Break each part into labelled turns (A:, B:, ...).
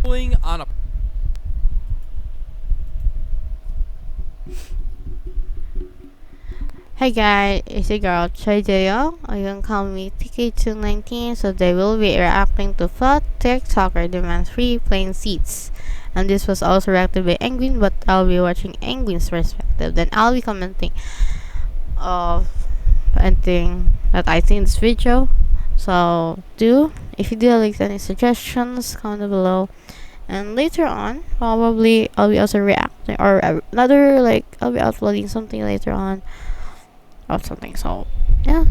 A: on a
B: Hey guys, it's your girl Choi, or you can call me TK219. So they will be reacting to Fat TikToker demands free plane seats. And this was also reacted by Engween, but I'll be watching Engween's perspective. Then I'll be commenting of anything that I see in this video. So if you do like any suggestions, comment below. And later on, probably I'll be also reacting or another like I'll be uploading something later on or something. So yeah.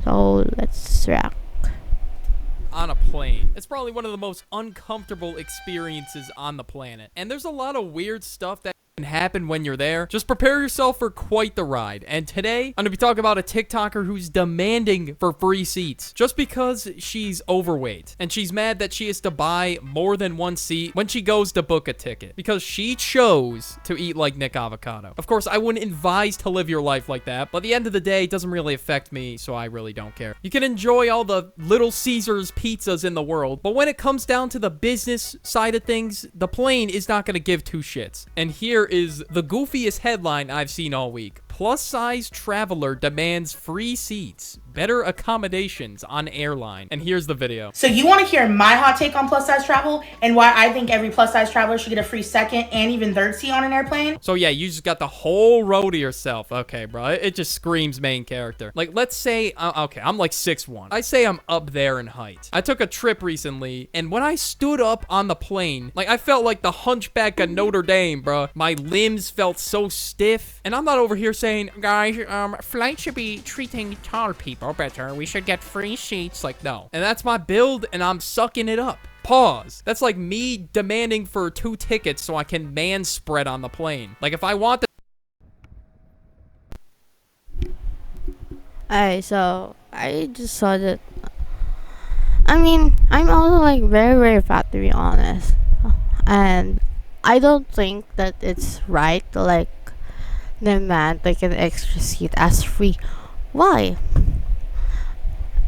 B: So let's react.
A: on a plane. It's probably one of the most uncomfortable experiences on the planet. And there's a lot of weird stuff that can happen when you're there. Just prepare yourself for quite the ride. And today, I'm gonna be talking about a TikToker who's demanding for free seats just because she's overweight. And she's mad that she has to buy more than one seat when she goes to book a ticket because she chose to eat like Nick Avocado. Of course, I wouldn't advise to live your life like that, but at the end of the day, it doesn't really affect me, so I really don't care. You can enjoy all the Little Caesars pizzas in the world, but when it comes down to the business side of things, the plane is not gonna give two shits. And here is the goofiest headline I've seen all week. Plus-size traveler demands free seats, better accommodations on airline. And here's the video.
C: So you want to hear my hot take on plus-size travel and why I think every plus-size traveler should get a free second and even third seat on an airplane?
A: So yeah, you just got the whole row to yourself. Okay, bro. It just screams main character. Like, let's say, okay, I'm like 6'1". I say I'm up there in height. I took a trip recently, and when I stood up on the plane, like, I felt like the hunchback of Notre Dame, bro. My limbs felt so stiff, and I'm not over here saying, guys, flight should be treating tall people better. We should get free seats. Like, no. And that's my build, and I'm sucking it up. Pause. That's like me demanding for 2 tickets so I can man spread on the plane. Like, if I want the
B: Alright, so I just saw that. I mean, I'm also like very fat, to be honest, and I don't think that it's right to like demand like an extra seat as free. Why?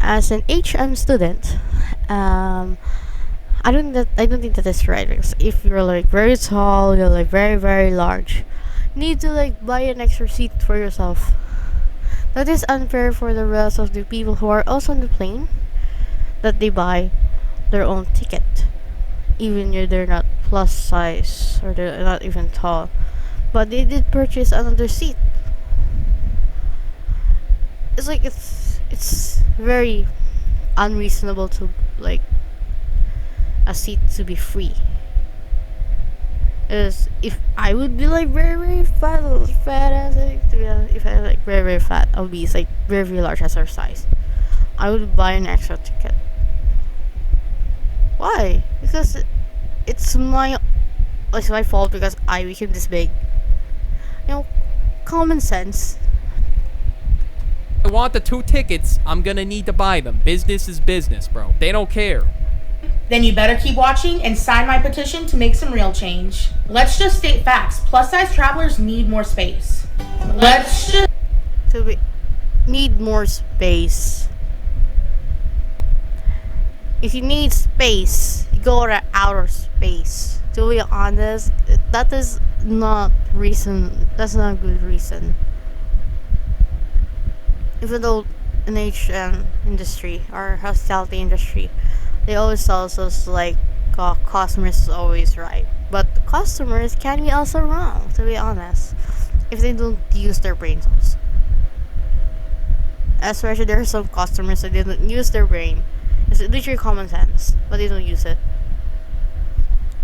B: As an HM student, I don't think that is right, because if you're like very tall, you're like very large, you need to like buy an extra seat for yourself. That is unfair for the rest of the people who are also on the plane, that they buy their own ticket, even if they're not plus size or they're not even tall, but they did purchase another seat. It's like it's very unreasonable to like a seat to be free. Is if I would be like very fat as like, to be honest, if I was like very fat, obese, like very large as our size, I would buy an extra ticket. Why? Because it's my fault because I became this big. You know, common sense.
A: I want the 2 tickets, I'm gonna need to buy them. Business is business, bro. They don't care.
C: Then you better keep watching and sign my petition to make some real change. Let's just state facts. Plus-size travelers need more space. Let's just
B: Need more space. If you need space, go to outer space. To be honest, that is not reason. That's not a good reason. Even though in HM industry or hospitality industry, they always tell us like customers is always right, but customers can be also wrong, to be honest, if they don't use their brains also. Especially there are some customers that they don't use their brain. It's literally common sense, but they don't use it.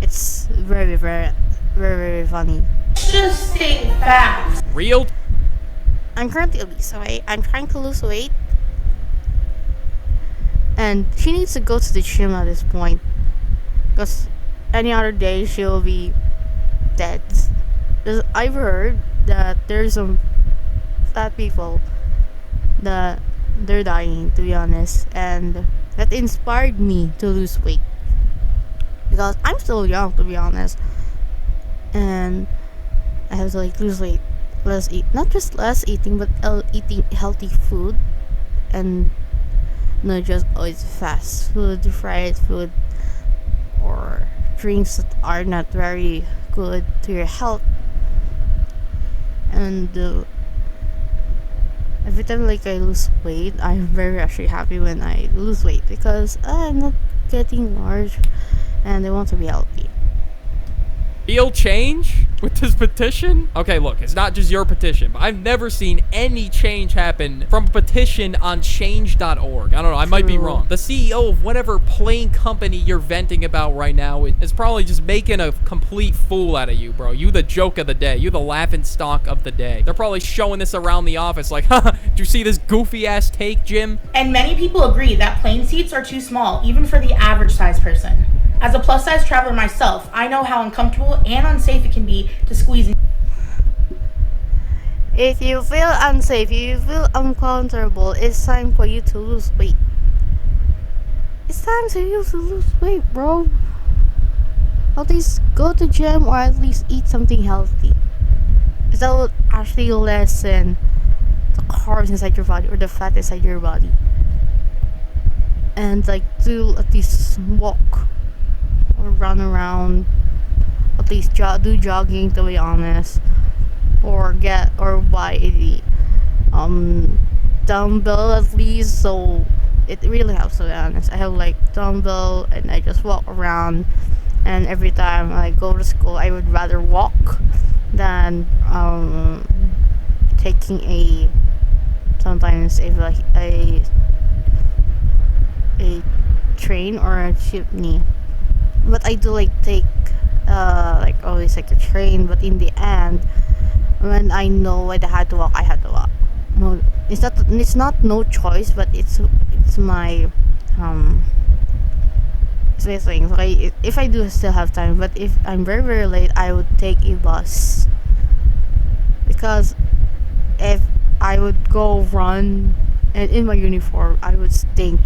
B: It's very funny.
C: just state facts.
A: Real
B: I'm currently obese, okay? I'm trying to lose weight, and she needs to go to the gym at this point, because any other day she'll be dead. 'Cause I've heard that there's some fat people that they're dying, to be honest, and that inspired me to lose weight, because I'm still young, to be honest, and I have to like lose weight, less eat, not just less eating, but eating healthy food, and not just always fast food, fried food, or drinks that are not very good to your health. And every time like I lose weight, I'm very actually happy when I lose weight because I'm not getting large and I want to be healthy.
A: Real change with this petition? Okay, look, it's not just your petition, but I've never seen any change happen from a petition on change.org. I don't know, I might be wrong. The CEO of whatever plane company you're venting about right now is probably just making a complete fool out of you, bro. You the joke of the day. You the laughing stock of the day. They're probably showing this around the office like, haha, did you see this goofy ass take, Jim?
C: And many people agree that plane seats are too small, even for the average size person. As a plus size traveler myself, I know how uncomfortable and unsafe it can be to squeeze in.
B: If you feel unsafe, if you feel uncomfortable, it's time for you to lose weight. It's time for you to lose weight, bro. At least go to gym or at least eat something healthy. That will actually lessen the carbs inside your body or the fat inside your body. And like do at least walk or run around, at least do jogging to be honest, or buy a dumbbell at least, so it really helps to be honest. I have like dumbbell and I just walk around, and every time I go to school I would rather walk than taking sometimes a train or a jeepney. But I do like take like always like a train, but in the end when I know I had to walk, I had to walk. No, it's not no choice, but it's my it's my thing. So if I do still have time, but if I'm very very late, I would take a bus, because if I would go run and in my uniform I would stink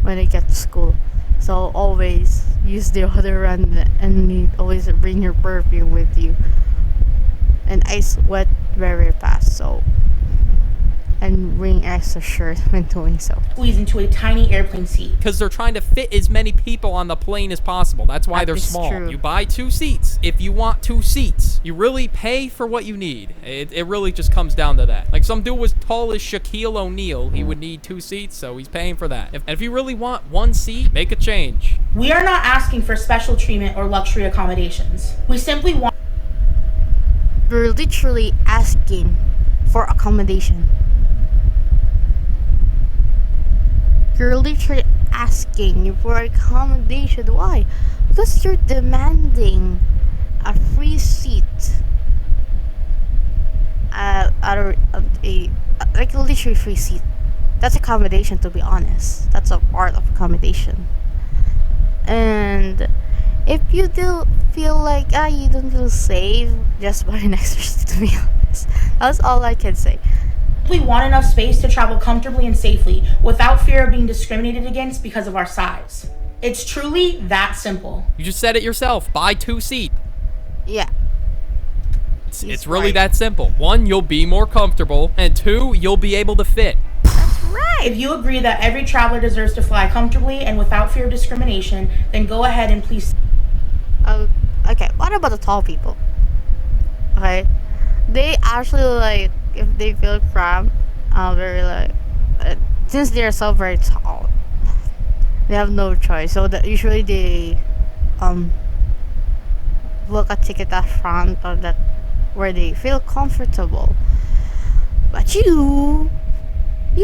B: when I get to school. So always use the deodorant and you always bring your perfume with you. And I sweat very fast, so, and bring extra shirt when doing so.
C: Squeeze into a tiny airplane seat.
A: Because they're trying to fit as many people on the plane as possible. That's why they're small.
B: True.
A: You buy 2 seats if you want 2 seats. You really pay for what you need. It really just comes down to that. Like some dude was tall as Shaquille O'Neal, he would need 2 seats, so he's paying for that. If you really want 1 seat, make a change.
C: We are not asking for special treatment or luxury accommodations. We simply want.
B: You're literally asking for accommodation. You're literally asking for accommodation. Why? Because you're demanding a free seat like a literally free seat. That's accommodation, to be honest. That's a part of accommodation. And if you do feel like you don't feel safe, just buy an extra seat, to be honest. That's all I can say.
C: We want enough space to travel comfortably and safely without fear of being discriminated against because of our size. It's truly that simple.
A: You just said it yourself. Buy 2 seats.
B: Yeah.
A: It's really that simple. 1, you'll be more comfortable, and 2, you'll be able to fit.
B: That's right.
C: If you agree that every traveler deserves to fly comfortably and without fear of discrimination, then go ahead and please.
B: Okay, what about the tall people? Okay, they actually like, if they feel cramped, very like, since they're so very tall, they have no choice. So that usually they book a ticket at front or that where they feel comfortable. But you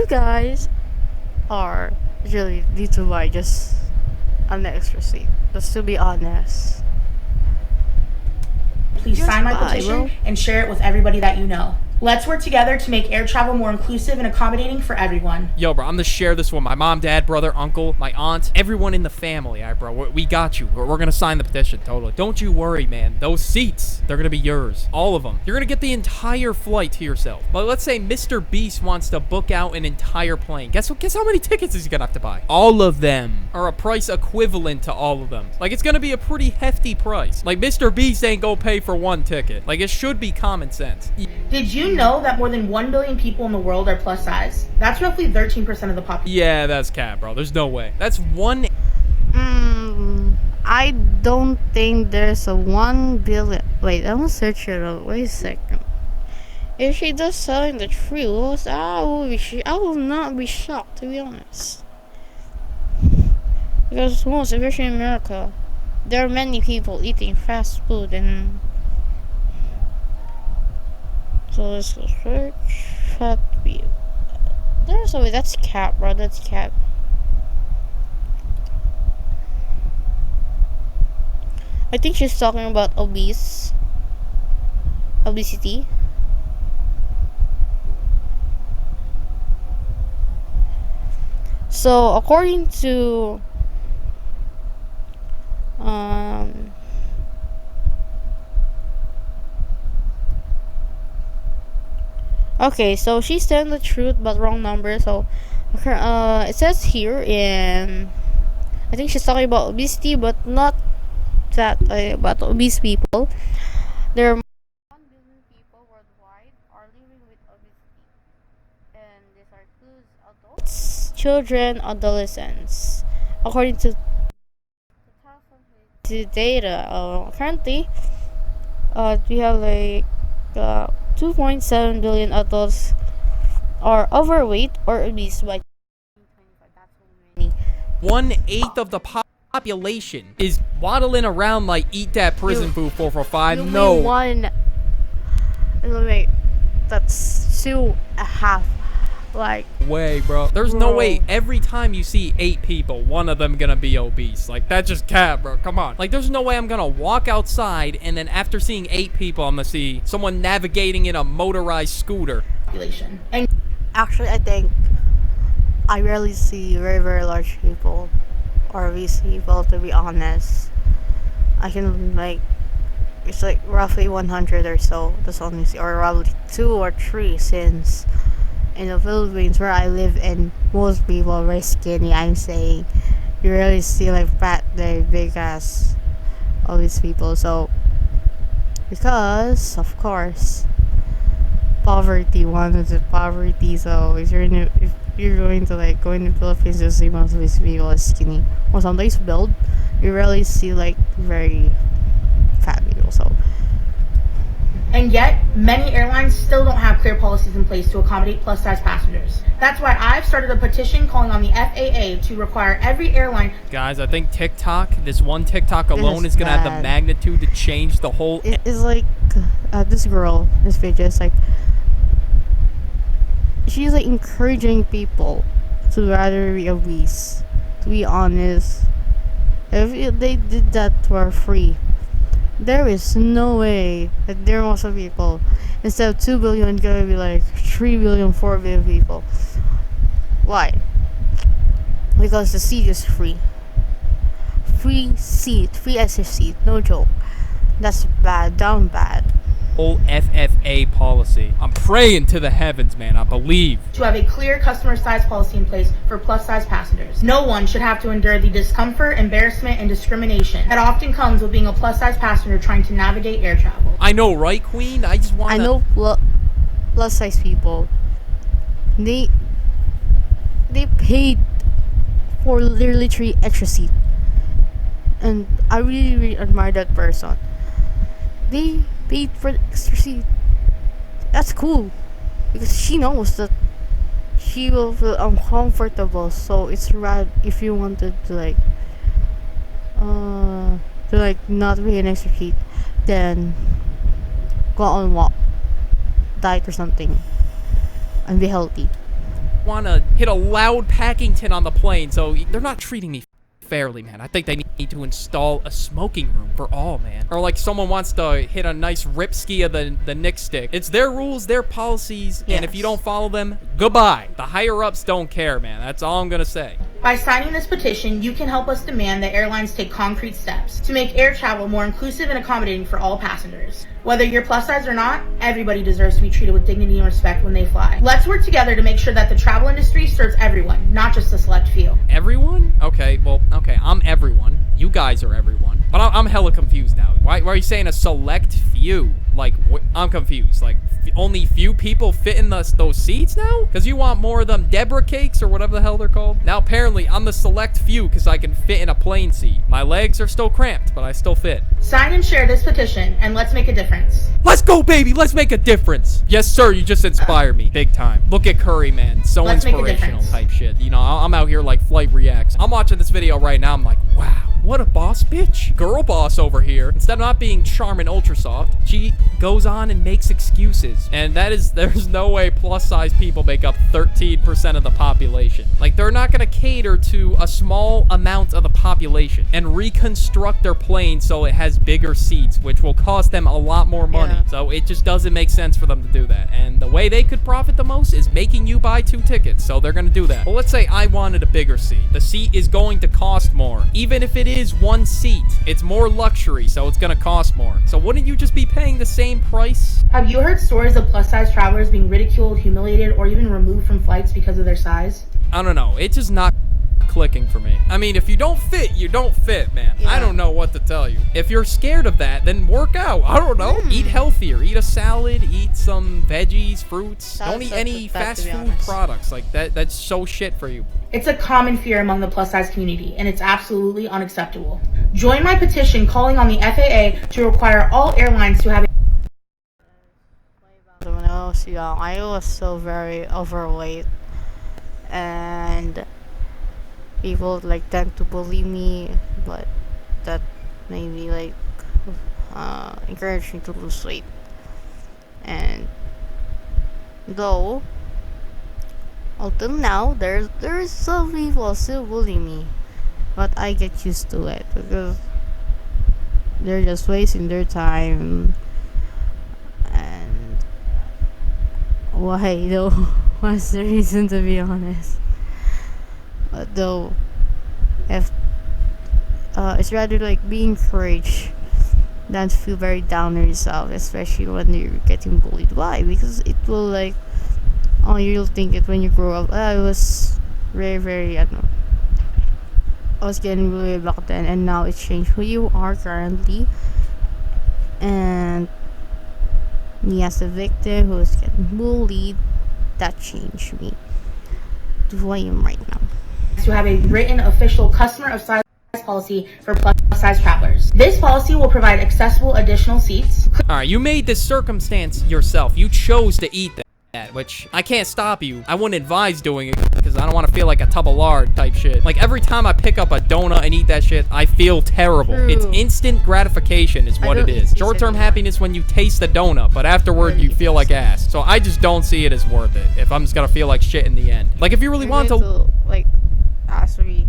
B: guys are really need to buy just an extra seat. Just to be honest.
C: Please
B: Just
C: sign my
B: buy,
C: petition
B: bro.
C: and share it with everybody that you know. Let's work together to make air travel more inclusive and accommodating for everyone.
A: Yo, bro, I'm gonna share this with my mom, dad, brother, uncle, my aunt, everyone in the family. All right, bro, we got you. We're gonna sign the petition, totally. Don't you worry, man. Those seats, they're gonna be yours. All of them. You're gonna get the entire flight to yourself. But let's say Mr. Beast wants to book out an entire plane. Guess how many tickets is he gonna have to buy? All of them are a price equivalent to all of them. Like, it's gonna be a pretty hefty price. Like, Mr. Beast ain't gonna pay for 1 ticket. Like, it should be common sense.
C: Did you know that more than 1 billion people in the world are plus size? That's roughly 13% of the population.
A: Yeah, that's cap, bro. There's no way. That's one.
B: I don't think there's a 1 billion. Wait, I'm gonna search it out. Wait a second. If she does selling the truth, I will not be shocked, to be honest. Because most, especially in America, there are many people eating fast food, and so let's go search fat view. There's a way. That's cap, bro. That's cap. I think she's talking about obesity. So according to okay, so she's telling the truth but wrong number. So it says here in, I think she's talking about obesity, but not that about obese people. There are 1 billion people worldwide are living with obesity, and these are includes adults, children, adolescents. According to 2022 data, currently, we have like 2.7 billion adults are overweight or obese by 2025. That's so many.
A: 1/8 of the population is waddling around like eat that prison food 445. No.
B: One. Wait, that's 2.5. Like,
A: way, bro. There's no way every time you see 8 people, one of them gonna be obese. Like, that's just cap, bro. Come on. Like, there's no way I'm gonna walk outside and then after seeing 8 people, I'm gonna see someone navigating in a motorized scooter.
C: Population. And
B: actually, I think I rarely see very, very large people or obese people, to be honest. I can, like, it's like roughly 100 or so. That's only, or roughly 2 or 3, since in the Philippines where I live, and most people are very skinny. I'm saying you really see like fat, like big ass obese people. So because of course poverty, one is the poverty. So if you're going to like go in the Philippines, you see most of these people are skinny or sometimes build. You rarely see like very fat people. So.
C: And yet, many airlines still don't have clear policies in place to accommodate plus-size passengers. That's why I've started a petition calling on the FAA to require every airline...
A: Guys, I think TikTok, this one TikTok alone is going to have the magnitude to change the whole...
B: It's like, this girl, this video, is like, she's like encouraging people to rather be obese. To be honest, if they did that for free, there is no way that there are also people, instead of 2 billion, gonna be like 3 billion, 4 billion people. Why? Because the seat is free. Free seat, free extra seat, no joke. That's bad, down bad.
A: Whole FFA policy. I'm praying to the heavens, man. I believe.
C: To have a clear customer size policy in place for plus-size passengers. No one should have to endure the discomfort, embarrassment, and discrimination that often comes with being a plus-size passenger trying to navigate air travel.
A: I know, right, Queen? I just want to...
B: I know plus-size people. They paid for literally 3 extra seat. And I really, really admire that person. They paid for the extra seat. That's cool, because she knows that she will feel uncomfortable. So it's rad if you wanted to like not pay an extra seat, then go on walk, diet or something, and be healthy.
A: Want to hit a loud Packington on the plane, so they're not treating me fairly, man. I think they need to install a smoking room for all, man. Or like someone wants to hit a nice rip ski of the Nick stick. It's their rules, their policies, and if you don't follow them, goodbye. The higher-ups don't care, man. That's all I'm gonna say.
C: By signing this petition, you can help us demand that airlines take concrete steps to make air travel more inclusive and accommodating for all passengers. Whether you're plus size or not, everybody deserves to be treated with dignity and respect when they fly. Let's work together to make sure that the travel industry serves everyone, not just a select few.
A: Everyone? Okay, well, okay, I'm everyone. You guys are everyone. But I'm hella confused now. Why are you saying a select few? Like, I'm confused. Like, only few people fit in those seats now? Because you want more of them Deborah cakes or whatever the hell they're called? Now, apparently, I'm the select few because I can fit in a plane seat. My legs are still cramped, but I still fit.
C: Sign and share this petition, and let's make a difference.
A: Let's go, baby. Let's make a difference. Yes, sir. You just inspired me. Big time. Look at Curry, man. So
C: Let's make a
A: inspirational
C: difference.
A: type shit. You know, I'm out here like Flight Reacts. I'm watching this video right now. I'm like, wow. What a boss bitch. Girl boss over here. Instead of not being charming ultra soft, she goes on and makes excuses. And there's no way plus size people make up 13% of the population. Like, they're not gonna cater to a small amount of the population and reconstruct their plane so it has bigger seats, which will cost them a lot more money.
B: Yeah.
A: So it just doesn't make sense for them to do that. And the way they could profit the most is making you buy 2 tickets. So they're gonna do that. Well, let's say I wanted a bigger seat. The seat is going to cost more. Even if it is 1 seat, it's more luxury, so it's gonna cost more. So wouldn't you just be paying the same price?
C: Have you heard stories of plus-size travelers being ridiculed, humiliated, or even removed from flights because of their size?
A: I don't know. It's just not clicking for me. I mean, if you don't fit, you don't fit, man.
B: Yeah.
A: I don't know what to tell you. If you're scared of that, then work out. I don't know. Eat healthier. Eat a salad. Eat some veggies, fruits. Don't eat any fast food products. Like, that's so shit for you.
C: It's a common fear among the plus-size community, and it's absolutely unacceptable. Join my petition calling on the FAA to require all airlines to have
B: When I was young, I was so very overweight, and people like tend to bully me, but that made me like encourage me to lose weight. And though until now, there's some people still bully me, but I get used to it because they're just wasting their time. And why though? What's the reason, to be honest? But though, if it's rather like being encouraged than to feel very down on yourself, especially when you're getting bullied. Why? Because it will like, oh, you'll think it when you grow up. I was very, I don't know, I was getting bullied back then, and now it's changed who you are currently. And me as a victim who is getting bullied, that changed me to who I am right now.
C: to have a written official customer of size policy for plus size travelers. This policy will provide accessible additional seats.
A: All right, you made this circumstance yourself. You chose to eat that, which I can't stop you. I wouldn't advise doing it because I don't want to feel like a tub of lard type shit. Like, every time I pick up a donut and eat that shit, I feel terrible.
B: True.
A: It's instant gratification is what it is. Short-term happiness when you taste the donut, but afterward you feel like ass. So I just don't see it as worth it if I'm just gonna feel like shit in the end. Like, if you really want to...
B: like, ask me,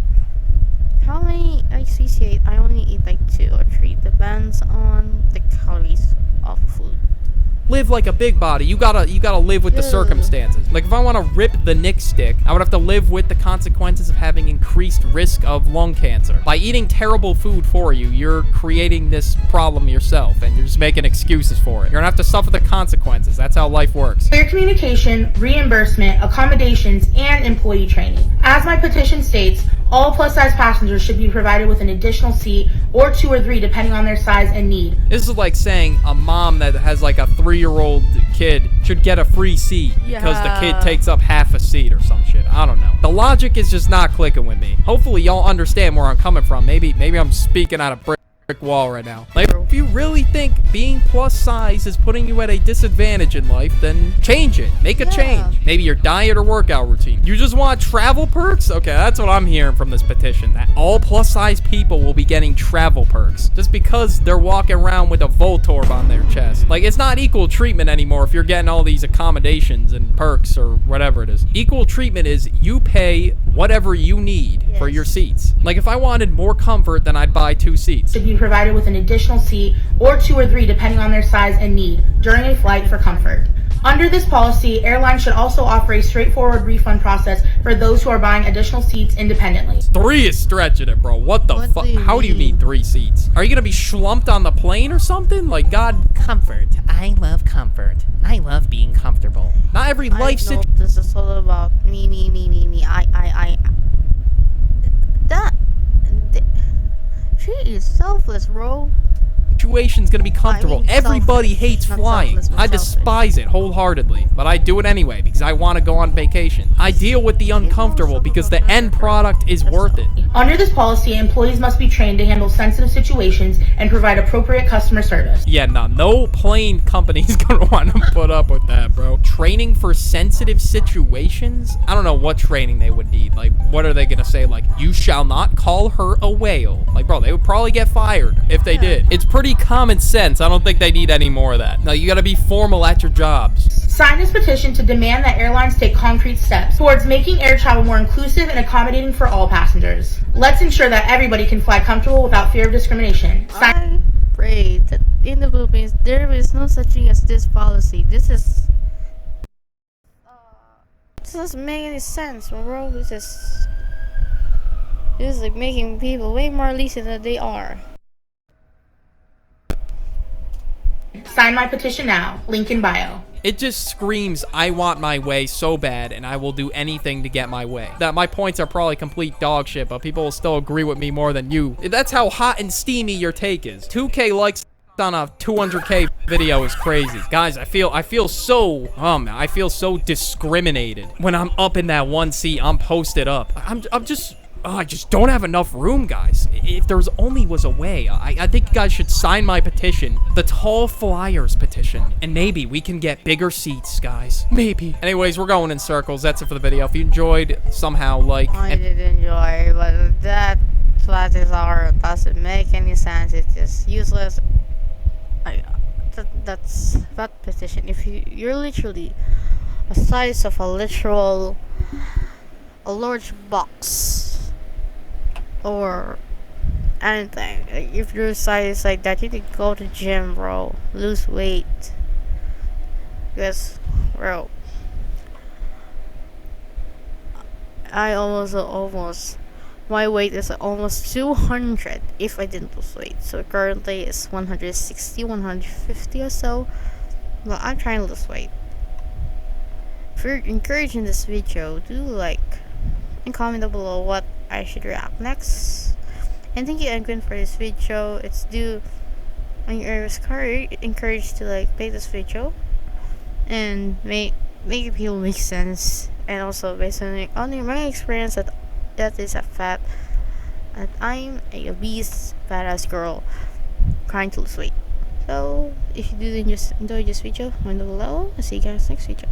B: how many sweets you eat? I only eat like 2 or 3. Depends on the calories of food.
A: live like a big body. You gotta live with the circumstances. Like, if I want to rip the Nick stick, I would have to live with the consequences of having increased risk of lung cancer. By eating terrible food for you, you're creating this problem yourself, and you're just making excuses for it. You're gonna have to suffer the consequences. That's how life works.
C: Clear communication, reimbursement, accommodations, and employee training. As my petition states, all plus-size passengers should be provided with an additional seat, or 2 or 3 depending on their size and need.
A: This is like saying a mom that has like a 3-year-old kid should get a free seat because the kid takes up half a seat or some shit. I don't know. The logic is just not clicking with me. Hopefully y'all understand where I'm coming from. Maybe I'm speaking out of brick wall right now. Like, if you really think being plus size is putting you at a disadvantage in life, then change it. Make a change. Maybe your diet or workout routine. You just want travel perks? Okay, that's what I'm hearing from this petition. That all plus size people will be getting travel perks just because they're walking around with a Voltorb on their chest. Like, it's not equal treatment anymore if you're getting all these accommodations and perks or whatever it is. Equal treatment is you pay whatever you need for your seats. Like, if I wanted more comfort, then I'd buy 2 seats.
C: Should be provided with an additional seat, or 2 or 3 depending on their size and need, during a flight for comfort. Under this policy, airlines should also offer a straightforward refund process for those who are buying additional seats independently.
A: 3 is stretching it, bro. What the fuck? How do you need 3 seats? Are you gonna be schlumped on the plane or something? Like, God.
D: Comfort. I love comfort. I love being comfortable.
A: Not every life
B: I know
A: situation.
B: this is all about me. She is selfless, bro.
A: Situation's gonna be comfortable. Everybody
B: selfish.
A: hates
B: Not
A: flying.
B: selfless, but
A: I despise it wholeheartedly, but I do it anyway because I want to go on vacation. I deal with the uncomfortable because the end product is worth it.
C: Under this policy, employees must be trained to handle sensitive situations and provide appropriate customer service.
A: Yeah, no plane company's gonna want to put up with that, bro. Training for sensitive situations? I don't know what training they would need. Like, what are they gonna say? Like, you shall not call her a whale. Like, bro, they would probably get fired if they did. It's pretty common sense. I don't think they need any more of that. No, you gotta be formal at your jobs.
C: Sign this petition to demand that airlines take concrete steps towards making air travel more inclusive and accommodating for all passengers. Let's ensure that everybody can fly comfortable without fear of discrimination.
B: I pray that in the Philippines there is no such thing as this policy. This doesn't make any sense, bro. This is like making people way more lazy than they are.
C: Sign my petition now. Link in bio.
A: It just screams, I want my way so bad, and I will do anything to get my way. That my points are probably complete dog shit, but people will still agree with me more than you. That's how hot and steamy your take is. 2K likes on a 200K video is crazy. Guys, I feel so, I feel so discriminated. When I'm up in that one seat, I'm posted up. I just don't have enough room, guys. If there's only was a way, I think you guys should sign my petition, the Tall Flyers petition, and maybe we can get bigger seats, guys. Maybe. Anyways, we're going in circles. That's it for the video. If you enjoyed, somehow like.
B: I did enjoy, but that flat hour doesn't make any sense. It's just useless. That's that petition. If you're literally a size of a large box. Or anything. If your size is like that, you need to go to gym, bro. Lose weight. Because, bro, my weight is almost 200 if I didn't lose weight. So currently it's 160, 150 or so. But I'm trying to lose weight. If you're encouraged in this video, do like and comment down below what I should react next. And thank you, Engween, for this video. It's due when you're encouraged to like make this video and make it feel make sense, and also based on my experience that is a fact that I'm a obese badass girl trying to lose weight. So if you do enjoy this video, comment down below. I'll see you guys next video.